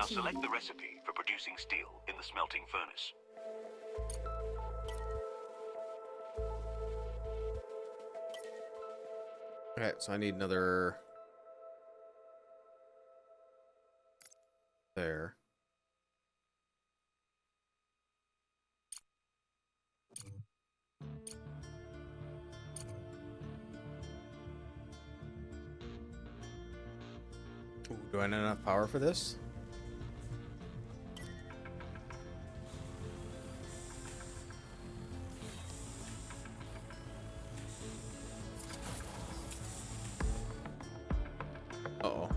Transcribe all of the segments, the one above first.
Now select the recipe for producing steel in the smelting furnace. Okay, so I need another there. Ooh, do I have enough power for this? Uh-oh.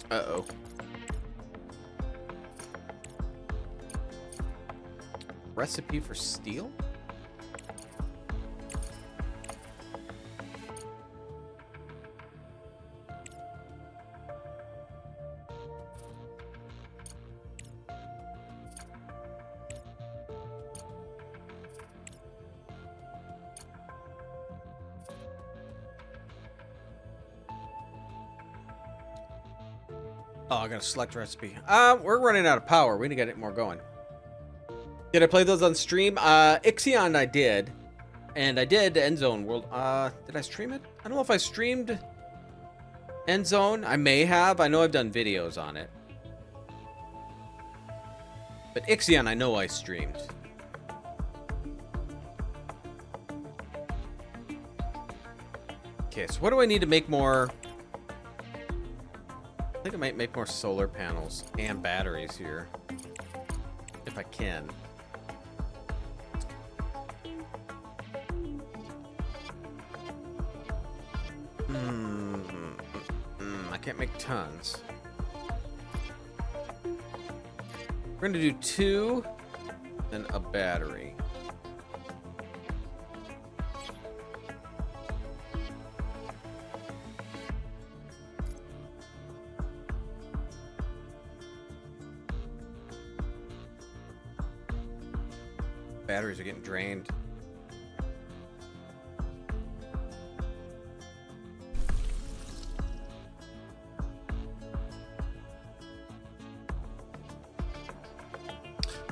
Uh-oh. Recipe for steel? Oh, I gotta select recipe. We're running out of power. We need to get it more going. Did I play those on stream? Ixion I did. And I did Endzone World. Did I stream it? I don't know if I streamed Endzone. I may have. I know I've done videos on it. But Ixion I know I streamed. Okay, so what do I need to make more? I think I might make more solar panels and batteries here. If I can. I can't make tons. We're gonna do 2, then a battery. Batteries are getting drained.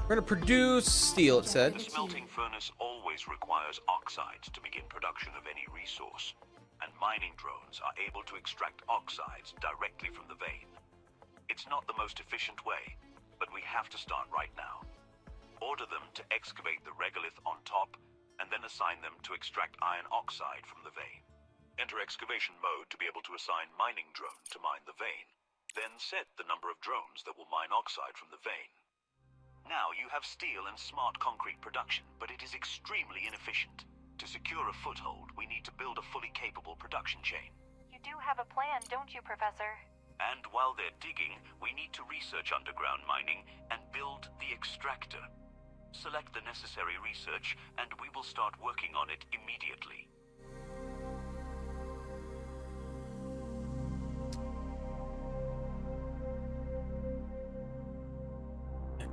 We're gonna produce steel, it said. The smelting furnace always requires oxides to begin production of any resource, and mining drones are able to extract oxides directly from the vein. It's not the most efficient way, but we have to start right now. Order them to excavate the regolith on top, and then assign them to extract iron oxide from the vein. Enter excavation mode to be able to assign mining drone to mine the vein. Then set the number of drones that will mine oxide from the vein. Now you have steel and smart concrete production, but it is extremely inefficient. To secure a foothold, we need to build a fully capable production chain. You do have a plan, don't you, Professor? And while they're digging, we need to research underground mining and build the extractor. Select the necessary research, and we will start working on it immediately.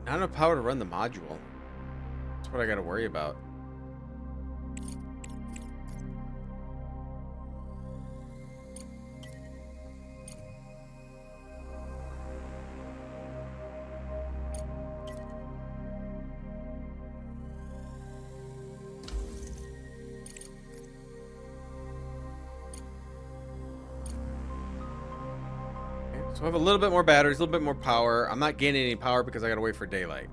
Not enough power to run the module. That's what I gotta worry about. So I have a little bit more batteries, a little bit more power. I'm not gaining any power because I gotta wait for daylight.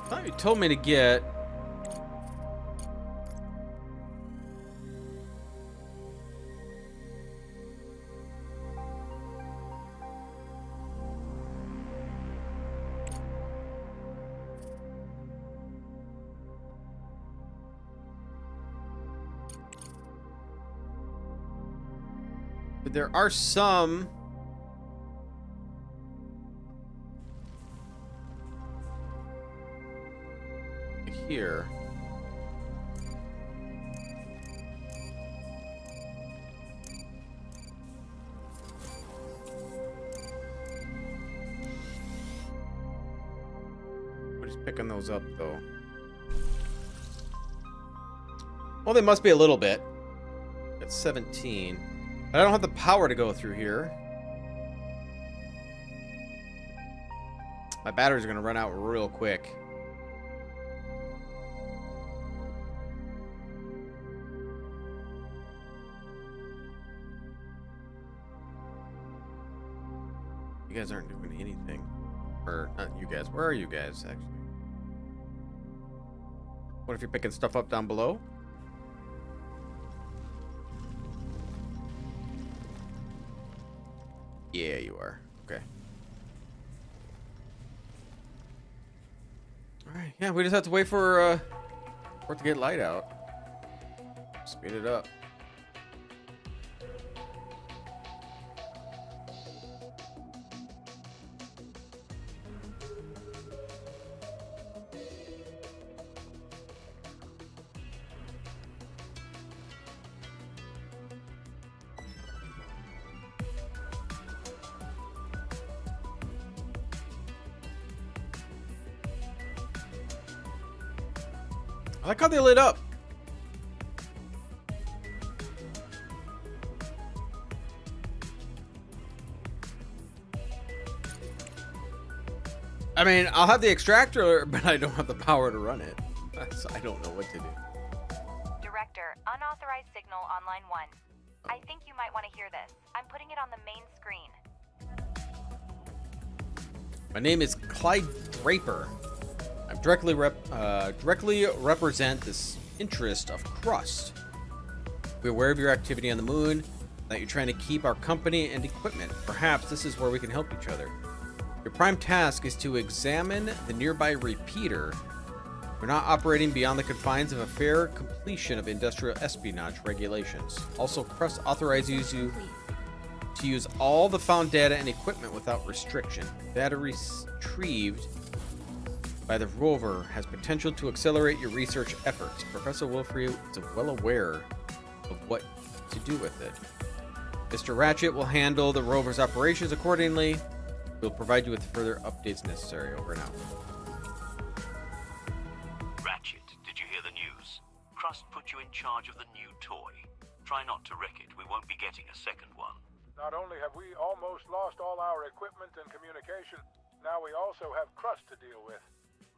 I thought you told me to get... But there are some... here. But he's picking those up, though. Well, they must be a little bit. That's 17. But I don't have the power to go through here. My batteries are going to run out real quick. You guys aren't doing anything. Or, not you guys. Where are you guys, actually? What if you're picking stuff up down below? Yeah, you are. Okay. Alright, yeah, we just have to wait for it to get light out. Speed it up. I like how they lit up. I mean, I'll have the extractor, but I don't have the power to run it. So I don't know what to do. Director, unauthorized signal on line 1. I think you might want to hear this. I'm putting it on the main screen. My name is Clyde Draper. I directly represent this interest of Crust. We're aware of your activity on the moon, that you're trying to keep our company and equipment. Perhaps this is where we can help each other. Your prime task is to examine the nearby repeater. We're not operating beyond the confines of a fair completion of industrial espionage regulations. Also, Crust authorizes you to use all the found data and equipment without restriction. Data retrieved by the rover has potential to accelerate your research efforts. Professor Wilfrey is well aware of what to do with it. Mr. Ratchet will handle the rover's operations accordingly. We'll provide you with further updates necessary. Over and out. Ratchet, did you hear the news? Crust put you in charge of the new toy. Try not to wreck it. We won't be getting a second one. Not only have we almost lost all our equipment and communication, now we also have Crust to deal with.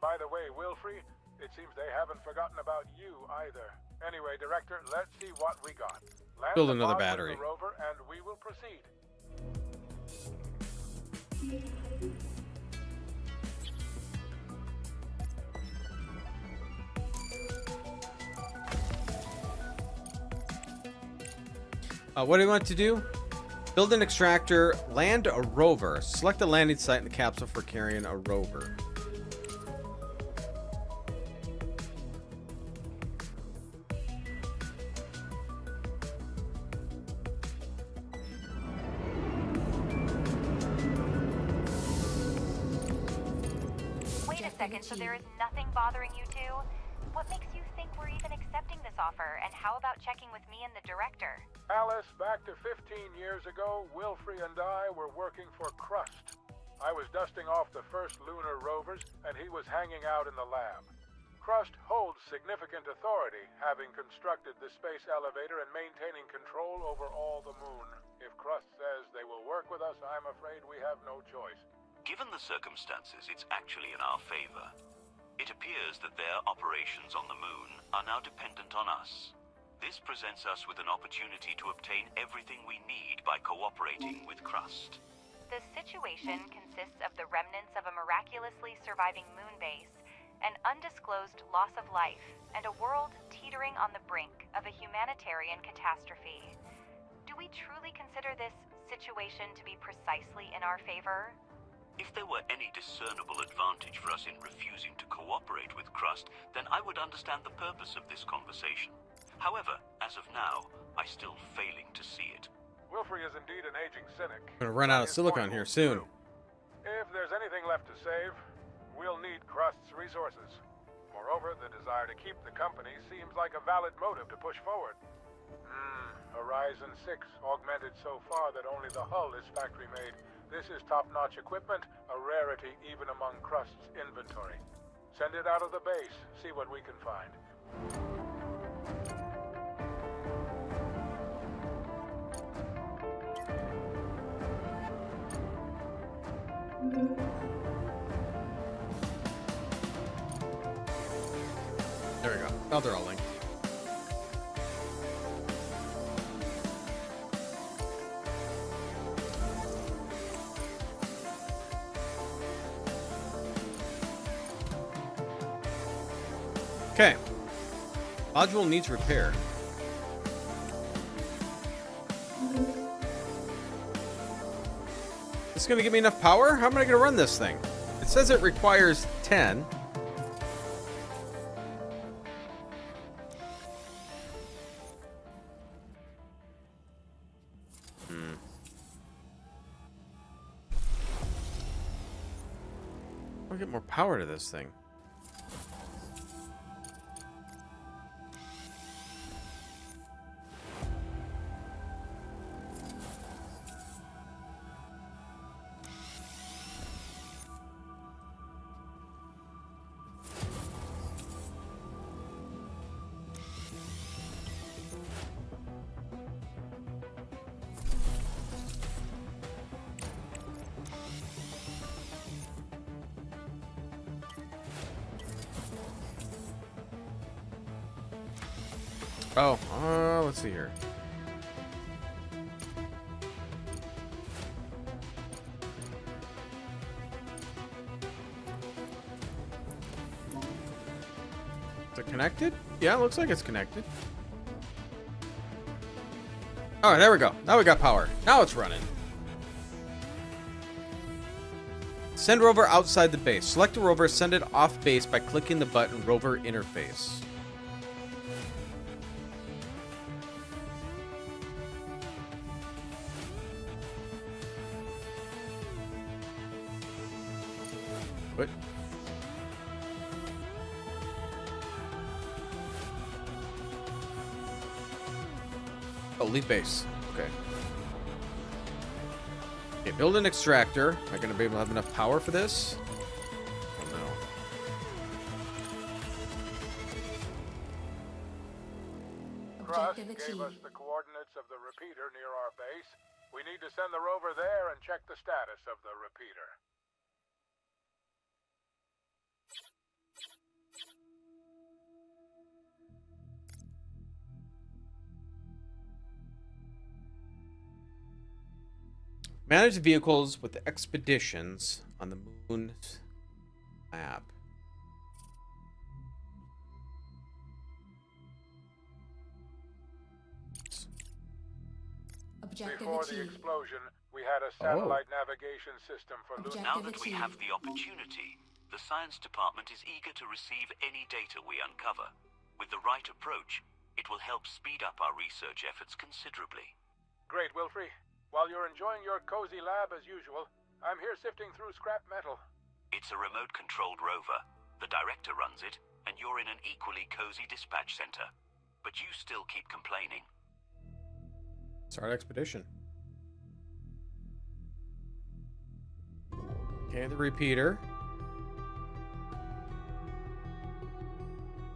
By the way, Wilfrey, it seems they haven't forgotten about you either. Anyway, Director, let's see what we got. Land Build the another pod with battery. the rover, and we will proceed. What do you want to do? Build an extractor, land a rover. Select a landing site in the capsule for carrying a rover. Wait a second, so there is nothing bothering you two? What makes you think we're even accepting this offer? And how about checking with me and the director? Alice, back to 15 years ago, Wilfrey and I were working for Crust. I was dusting off the first lunar rovers, and he was hanging out in the lab. Crust holds significant authority, having constructed the space elevator and maintaining control over all the moon. If Crust says they will work with us, I'm afraid we have no choice. Given the circumstances, it's actually in our favor. It appears that their operations on the moon are now dependent on us. This presents us with an opportunity to obtain everything we need by cooperating with Crust. The situation consists of the remnants of a miraculously surviving moon base, an undisclosed loss of life, and a world teetering on the brink of a humanitarian catastrophe. Do we truly consider this situation to be precisely in our favor? If there were any discernible advantage for us in refusing to cooperate with Crust, then I would understand the purpose of this conversation. However, as of now, I'm still failing to see it. Wilfrey is indeed an aging cynic. I'm gonna run out of His silicon point here holds soon. true. If there's anything left to save, we'll need Crust's resources. Moreover, the desire to keep the company seems like a valid motive to push forward. Horizon 6 augmented so far that only the hull is factory made. This is top-notch equipment, a rarity even among Crust's inventory. Send it out of the base, see what we can find. There we go. Now they're all linked. Okay. Module needs repair. This is going to give me enough power? How am I going to run this thing? It says it requires 10. I'll get more power to this thing. Oh, let's see here. Is it connected? Yeah, it looks like it's connected. All right, there we go. Now we got power. Now it's running. Send rover outside the base. Select a rover, send it off base by clicking the button rover interface. What? Oh, leave base. Okay. Okay, build an extractor. Am I going to be able to have enough power for this? Oh, no. Crust gave us the coordinates of the repeater near our base. We need to send the rover there and check the status of the repeater. Manage vehicles with expeditions on the moon's map. Before the explosion, we had a satellite navigation system for Lunar. Now that we have the opportunity, the science department is eager to receive any data we uncover. With the right approach, it will help speed up our research efforts considerably. Great, Wilfrey. While you're enjoying your cozy lab as usual, I'm here sifting through scrap metal. It's a remote-controlled rover. The director runs it, and you're in an equally cozy dispatch center. But you still keep complaining. Start expedition. Okay, the repeater.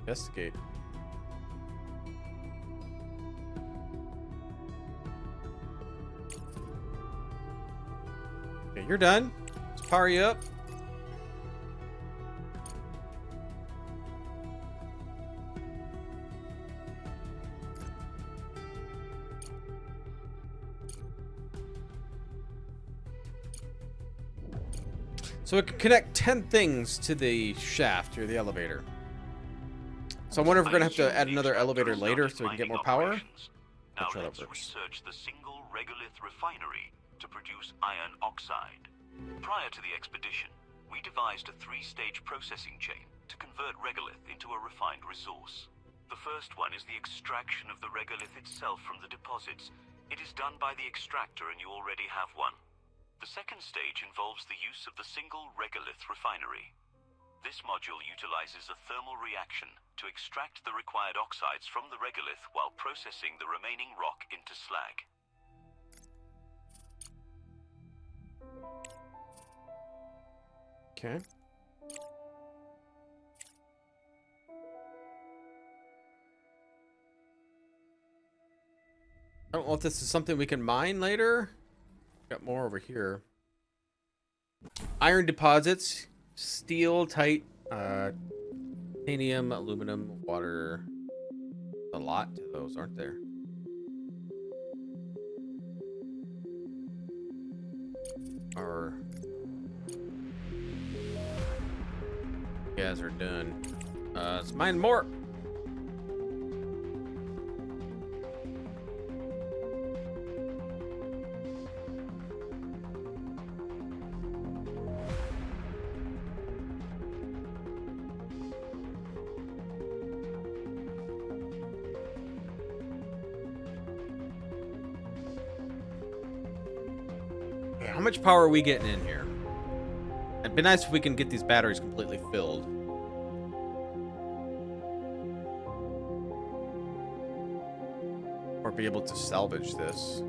Investigate. Okay, you're done. Let's power you up. So it can connect 10 things to the shaft or the elevator. So I wonder if we're gonna have to add another elevator later so we can get more power. Now That's how that let's works. research the single regolith refinery to produce iron oxide. Prior to the expedition, we devised a 3-stage processing chain to convert regolith into a refined resource. The first one is the extraction of the regolith itself from the deposits. It is done by the extractor and you already have one. The second stage involves the use of the single regolith refinery. This module utilizes a thermal reaction to extract the required oxides from the regolith while processing the remaining rock into slag. Okay. I don't know if this is something we can mine later. Got more over here. Iron deposits, steel, titanium, aluminum, water. A lot to those, aren't there? Or you guys are done. Let's mine more. How much power are we getting in here? It'd be nice if we can get these batteries completely filled. Or be able to salvage this.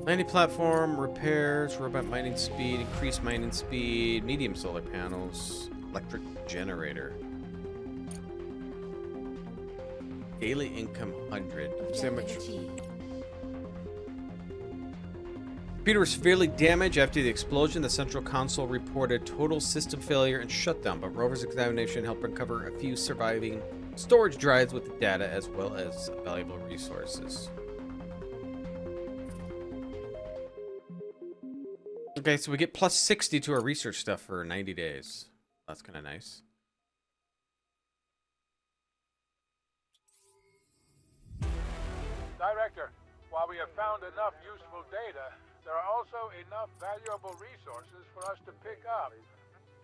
Landing platform, repairs, robot mining speed, increased mining speed, medium solar panels, electric generator. Daily income 100. Computer was severely damaged after the explosion. The central console reported total system failure and shutdown, but rover's examination helped recover a few surviving storage drives with the data as well as valuable resources. Okay, so we get plus 60 to our research stuff for 90 days. That's kind of nice. Director, while we have found enough useful data, there are also enough valuable resources for us to pick up.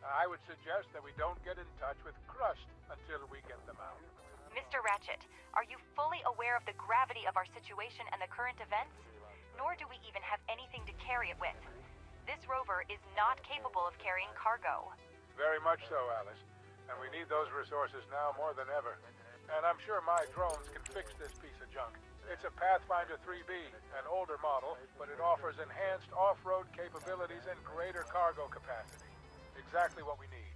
I would suggest that we don't get in touch with Crust until we get them out. Mr. Ratchet, are you fully aware of the gravity of our situation and the current events? Nor do we even have anything to carry it with. This rover is not capable of carrying cargo. Very much so, Alice. And we need those resources now more than ever. And I'm sure my drones can fix this piece of junk. It's a Pathfinder 3B, an older model, but it offers enhanced off-road capabilities and greater cargo capacity. Exactly what we need.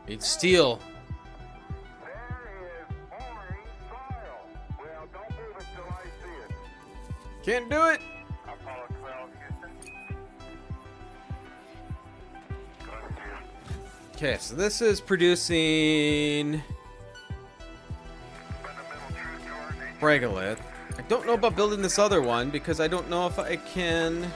Need steel. Can't do it. Okay, so this is producing regolith. I don't know about building this other one because I don't know if I can.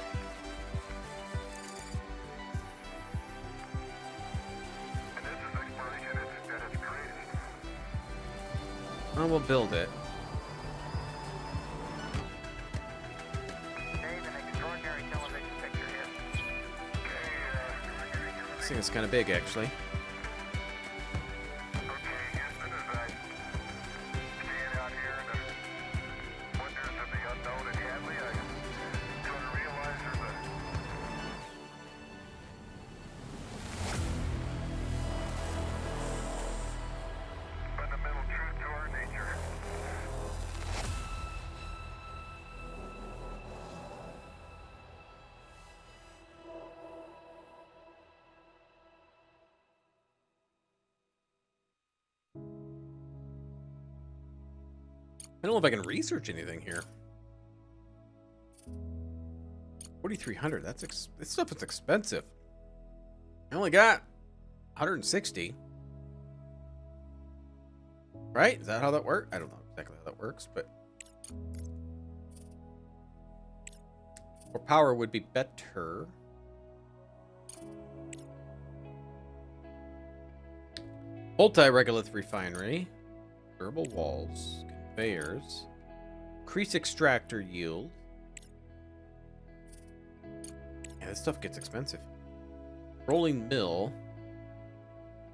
I will build it. This thing is kind of big, actually. I don't know if I can research anything here. 4,300. This stuff is expensive. I only got 160. Right? Is that how that works? I don't know exactly how that works, but more power would be better. Multi-regolith refinery. Durable walls. Conveyors. Increase extractor yield. Yeah, this stuff gets expensive. Rolling mill.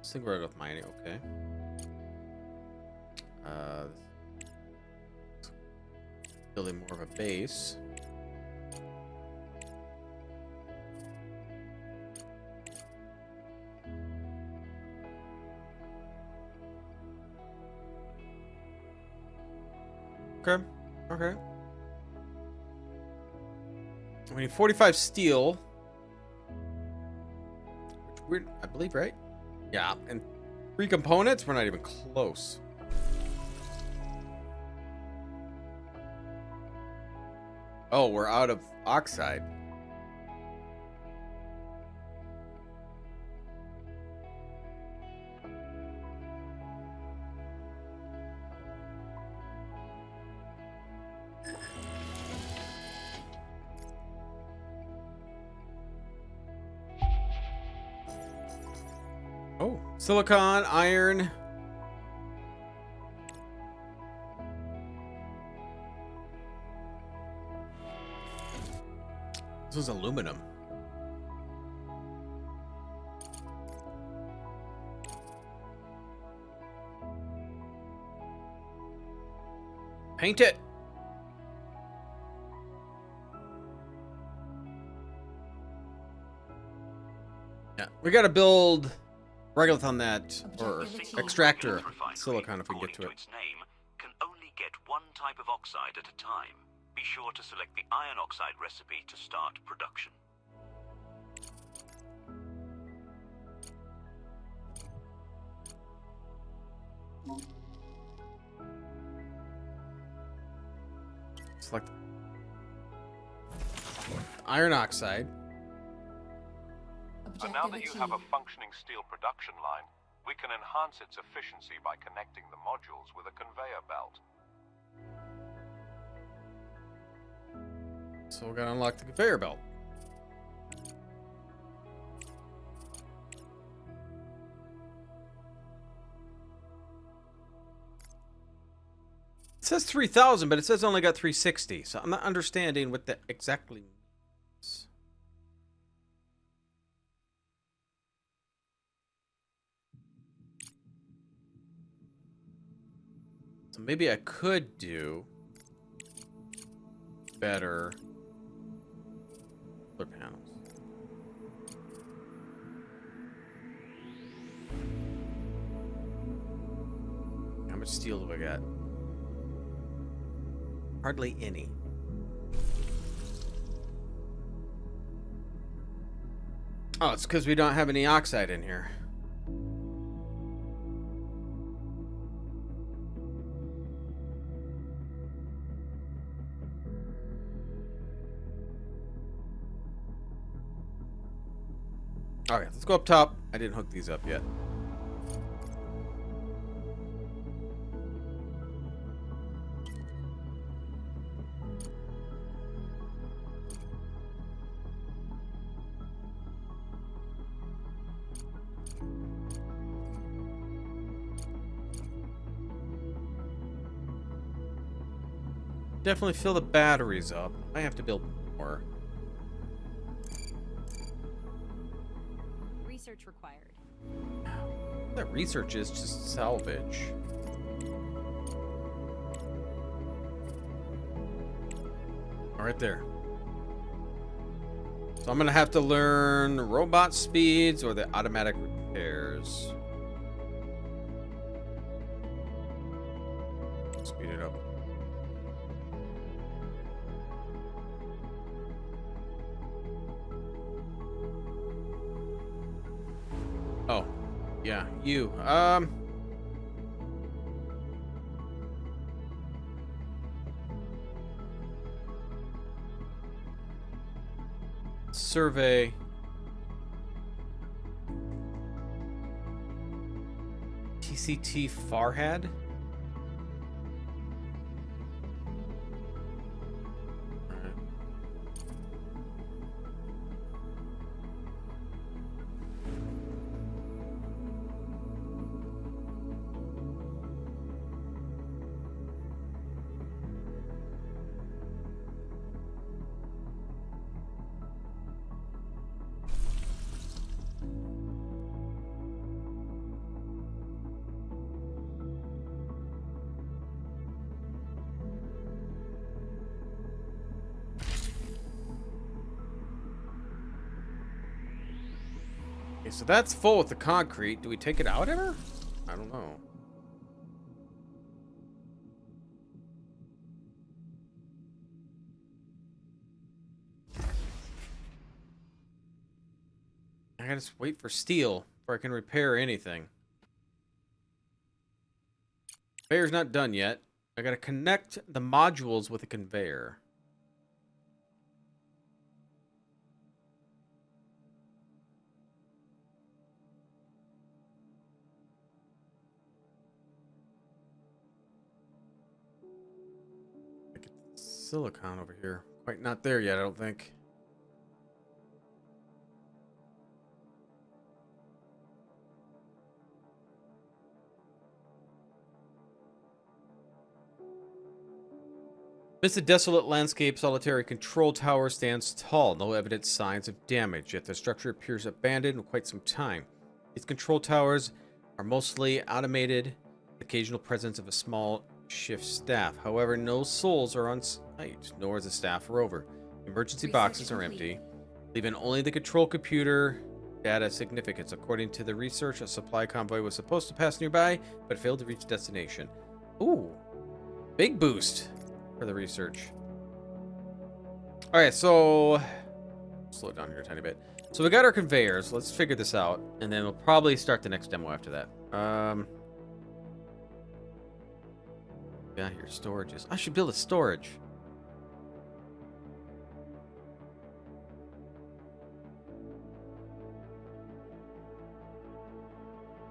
Single red with mining, okay. Building more of a base. Okay. Okay. We need 45 steel. Which we're, I believe, right? Yeah, and 3 components? We're not even close. Oh, we're out of oxide. Oh, silicon, iron. This is aluminum. Paint it. Yeah, we gotta build regolith on that, or extractor silicon if we can get to it. Its name, can only get one type of oxide at a time. Be sure to select the iron oxide recipe to start production. Select iron oxide. And now that you have a functioning steel production line, we can enhance its efficiency by connecting the modules with a conveyor belt. So we're gonna unlock the conveyor belt. It says 3,000, but it says only got 360. So I'm not understanding what that exactly means. So maybe I could do better solar panels. How much steel do I got? Hardly any. Oh, it's because we don't have any oxide in here. Okay, let's go up top. I didn't hook these up yet. Definitely fill the batteries up. I have to build more. Research required. That research is just salvage. All right there. So I'm gonna have to learn robot speeds or the automatic repairs. Speed it up. Oh, yeah, you. Survey. TCT Farhad. so that's full with the concrete. Do we take it out ever? I don't know. I gotta just wait for steel before I can repair anything. Conveyor's not done yet. I gotta connect the modules with a conveyor. Silicon over here. Quite not there yet, I don't think. Amidst the desolate landscape, solitary control tower stands tall, no evident signs of damage, yet the structure appears abandoned in quite some time. These control towers are mostly automated, with the occasional presence of a small shift staff. However, no souls are on site, nor is a staff rover. Emergency boxes are empty, leaving only the control computer data significance. According to the research, a supply convoy was supposed to pass nearby, but failed to reach destination. Ooh, big boost for the research. All right, so slow it down here a tiny bit. So we got our conveyors. Let's figure this out, and then we'll probably start the next demo after that. Yeah, here, storages. I should build a storage.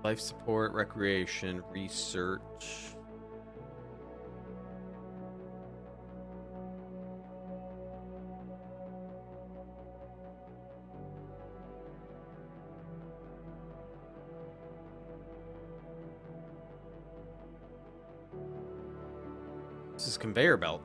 Life support, recreation, research. This is conveyor belt.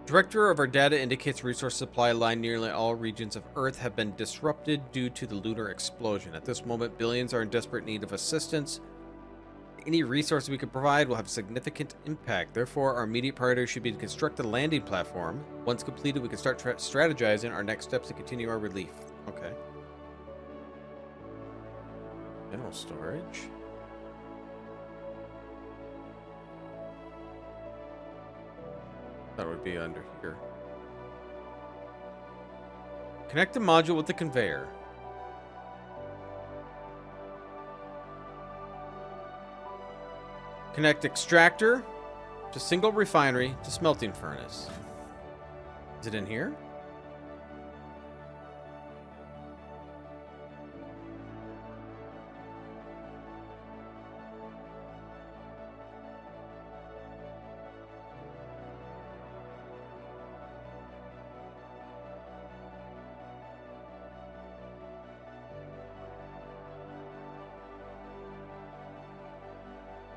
Director of our data indicates resource supply line. Nearly all regions of Earth have been disrupted due to the lunar explosion. At this moment, billions are in desperate need of assistance. Any resource we can provide will have significant impact. Therefore, our immediate priority should be to construct a landing platform. Once completed, we can start strategizing our next steps to continue our relief. Okay. General storage. That would be under here. Connect the module with the conveyor. Connect extractor to single refinery to smelting furnace. Is it in here?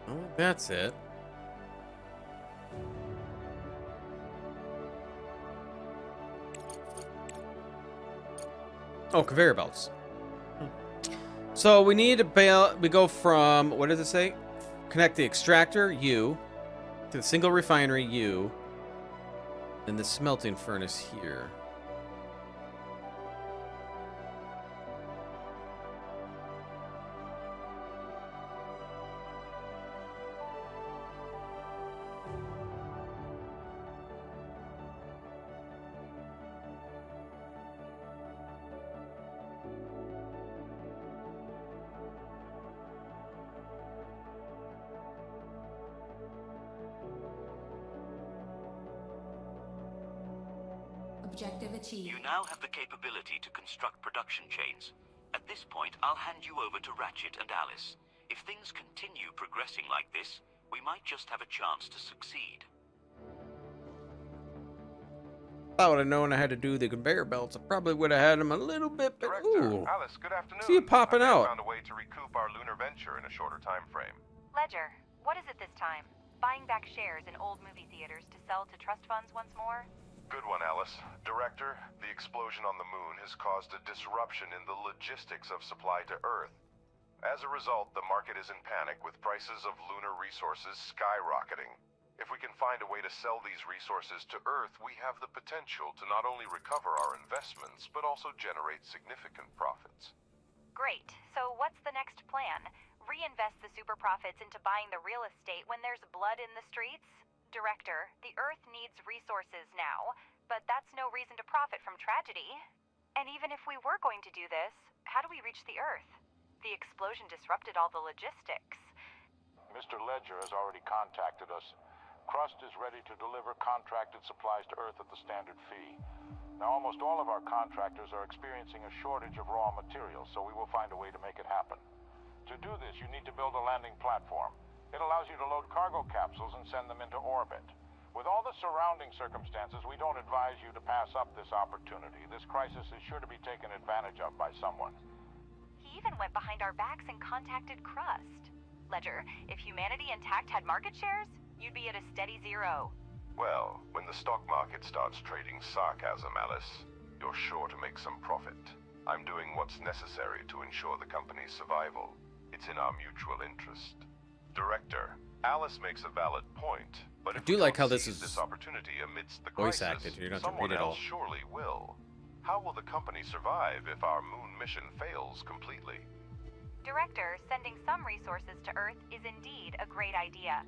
Oh, that's it. Oh, conveyor belts. So we need to we go from, what does it say? Connect the extractor, U, to the single refinery, U, and the smelting furnace here. Objective achieved. You now have the capability to construct production chains. At this point, I'll hand you over to Ratchet and Alice. If things continue progressing like this, we might just have a chance to succeed. If I would have known I had to do the conveyor belts, I probably would have had them a little bit, but Director, ooh. Alice, good afternoon. See you popping I out. found a way to recoup our lunar venture in a shorter time frame. Ledger, what is it this time? Buying back shares in old movie theaters to sell to trust funds once more? Good one, Alice. Director, the explosion on the moon has caused a disruption in the logistics of supply to Earth. As a result, the market is in panic with prices of lunar resources skyrocketing. If we can find a way to sell these resources to Earth, we have the potential to not only recover our investments, but also generate significant profits. Great. So what's the next plan? Reinvest the super profits into buying the real estate when there's blood in the streets? Director, the Earth needs resources now, but that's no reason to profit from tragedy. And even if we were going to do this, how do we reach the Earth? The explosion disrupted all the logistics. Mr. Ledger has already contacted us. Crust is ready to deliver contracted supplies to Earth at the standard fee. Now, almost all of our contractors are experiencing a shortage of raw materials, so we will find a way to make it happen. To do this, you need to build a landing platform. It allows you to load cargo capsules and send them into orbit. With all the surrounding circumstances, we don't advise you to pass up this opportunity. This crisis is sure to be taken advantage of by someone. He even went behind our backs and contacted Crust. Ledger, if humanity intact had market shares, you'd be at a steady zero. Well, when the stock market starts trading sarcasm, Alice, you're sure to make some profit. I'm doing what's necessary to ensure the company's survival. It's in our mutual interest. Director, Alice makes a valid point, but if do we like don't how this seize is this opportunity amidst the voice crisis, acted. You don't have to someone read it all. else surely will. How will the company survive if our moon mission fails completely? Director, sending some resources to Earth is indeed a great idea.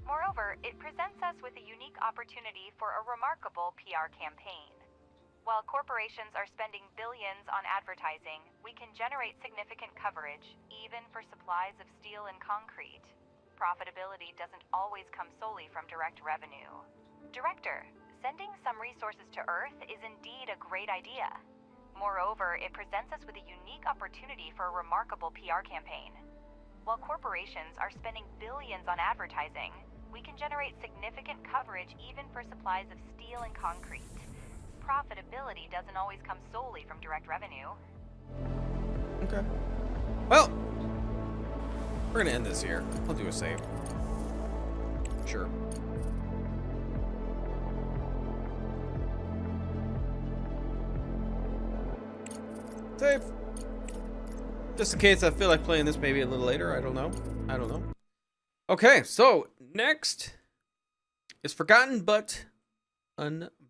Moreover, it presents us with a unique opportunity for a remarkable PR campaign. While corporations are spending billions on advertising, we can generate significant coverage, even for supplies of steel and concrete. Profitability doesn't always come solely from direct revenue. Director, sending some resources to Earth is indeed a great idea. Moreover, it presents us with a unique opportunity for a remarkable PR campaign. While corporations are spending billions on advertising, we can generate significant coverage even for supplies of steel and concrete. Profitability doesn't always come solely from direct revenue. Okay. Well, we're gonna end this here. I'll do a save. Sure. Save. Just in case I feel like playing this maybe a little later. I don't know. Okay, so next is Forgotten but Unforgettable.